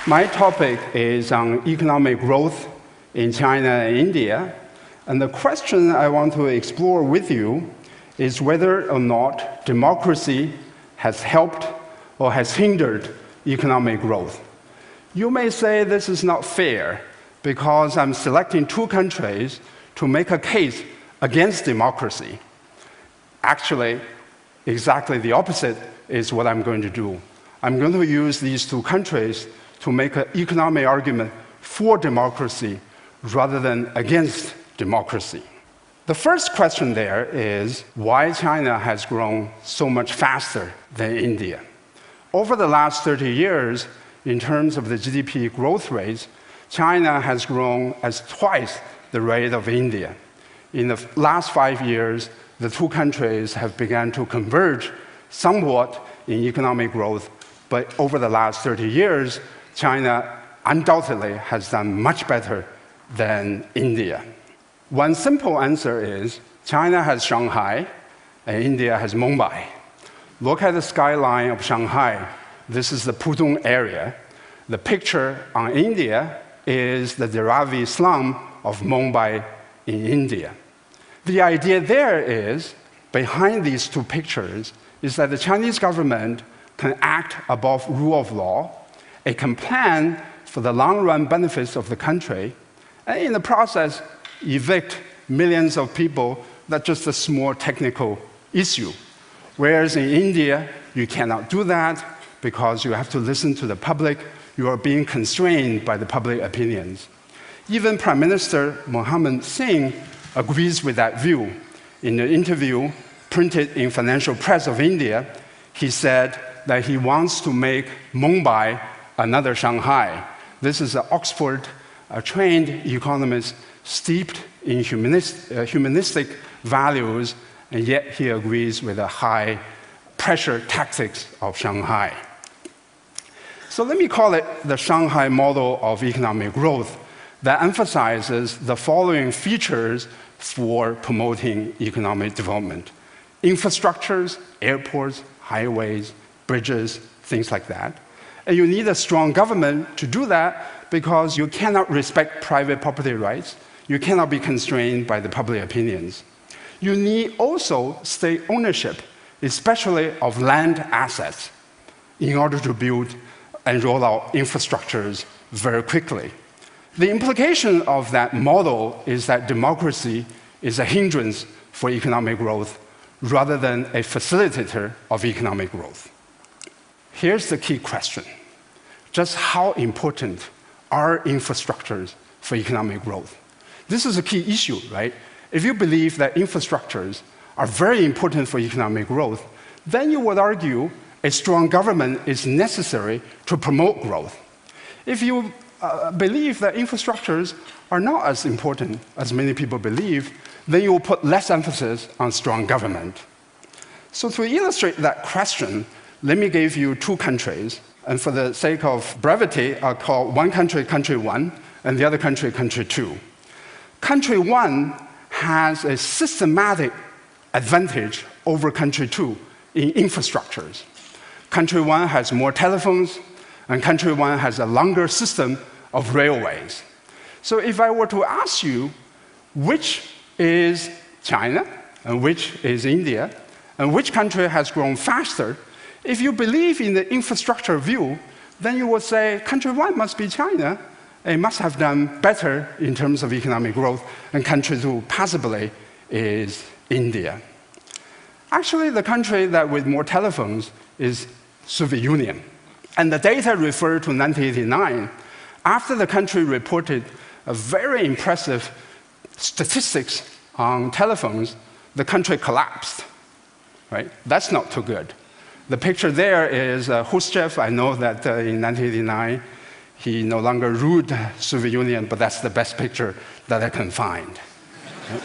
My topic is on economic growth in China and India, and the question I want to explore with you is whether or not democracy has helped or has hindered economic growth. You may say this is not fair because I'm selecting two countries to make a case against democracy. Actually, exactly the opposite is what I'm going to do. I'm going to use these two countries to make an economic argument for democracy rather than against democracy. The first question there is why China has grown so much faster than India. Over the last 30 years, in terms of the GDP growth rates, China has grown as twice the rate of India. In the last 5 years, the two countries have begun to converge somewhat in economic growth, but over the last 30 years, China undoubtedly has done much better than India. One simple answer is China has Shanghai and India has Mumbai. Look at the skyline of Shanghai. This is the Pudong area. The picture on India is the Dharavi slum of Mumbai in India. The idea there is, behind these two pictures, is that the Chinese government can act above rule of law. It can plan for the long-run benefits of the country, and in the process, evict millions of people. That's just a small technical issue. Whereas in India, you cannot do that because you have to listen to the public. You are being constrained by the public opinions. Even Prime Minister Manmohan Singh agrees with that view. In an interview printed in Financial Press of India, he said that he wants to make Mumbai another Shanghai. This is an Oxford-trained economist steeped in humanistic values, and yet he agrees with the high-pressure tactics of Shanghai. So let me call it the Shanghai model of economic growth that emphasizes the following features for promoting economic development: infrastructures, airports, highways, bridges, things like that. And you need a strong government to do that because you cannot respect private property rights. You cannot be constrained by the public opinions. You need also state ownership, especially of land assets, in order to build and roll out infrastructures very quickly. The implication of that model is that democracy is a hindrance for economic growth rather than a facilitator of economic growth. Here's the key question. Just how important are infrastructures for economic growth? This is a key issue, right? If you believe that infrastructures are very important for economic growth, then you would argue a strong government is necessary to promote growth. If you believe that infrastructures are not as important as many people believe, then you will put less emphasis on strong government. So to illustrate that question, let me give you two countries, and for the sake of brevity, I'll call one country Country 1 and the other country Country 2. Country 1 has a systematic advantage over Country 2 in infrastructures. Country 1 has more telephones, and Country 1 has a longer system of railways. So if I were to ask you which is China and which is India, and which country has grown faster, if you believe in the infrastructure view, then you would say Country 1 must be China. It must have done better in terms of economic growth, and Country 2 possibly is India. Actually, the country that with more telephones is Soviet Union. And the data refer to 1989. After the country reported a very impressive statistics on telephones, the country collapsed. Right? That's not too good. The picture there is Khrushchev. I know that in 1989, he no longer ruled the Soviet Union, but that's the best picture that I can find. Right?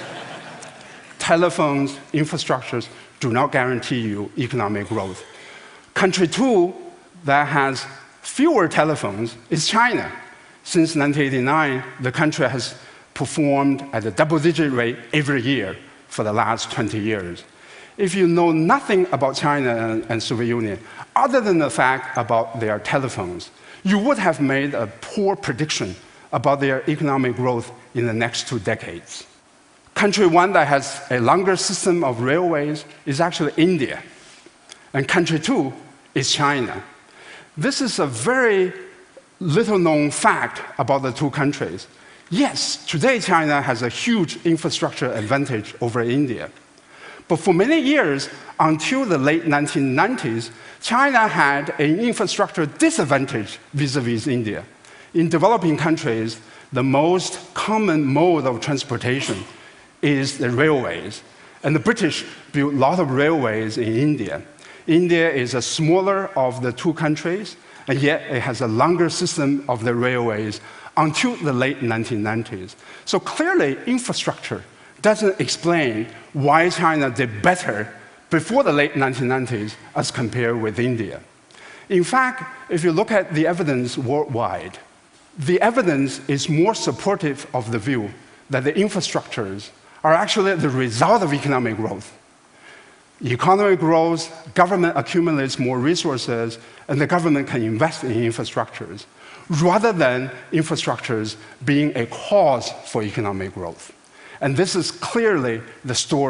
Telephones, infrastructures do not guarantee you economic growth. Country 2 that has fewer telephones is China. Since 1989, the country has performed at a double-digit rate every year for the last 20 years. If you know nothing about China and Soviet Union, other than the fact about their telephones, you would have made a poor prediction about their economic growth in the next 2 decades. Country one that has a longer system of railways is actually India, and country two is China. This is a very little-known fact about the two countries. Yes, today China has a huge infrastructure advantage over India. But for many years, until the late 1990s, China had an infrastructure disadvantage vis-à-vis India. In developing countries, the most common mode of transportation is the railways. And the British built a lot of railways in India. India is a smaller of the two countries, and yet it has a longer system of the railways until the late 1990s. So clearly, infrastructure doesn't explain why China did better before the late 1990s as compared with India. In fact, if you look at the evidence worldwide, the evidence is more supportive of the view that the infrastructures are actually the result of economic growth. Economy grows, government accumulates more resources, and the government can invest in infrastructures, rather than infrastructures being a cause for economic growth. And this is clearly the story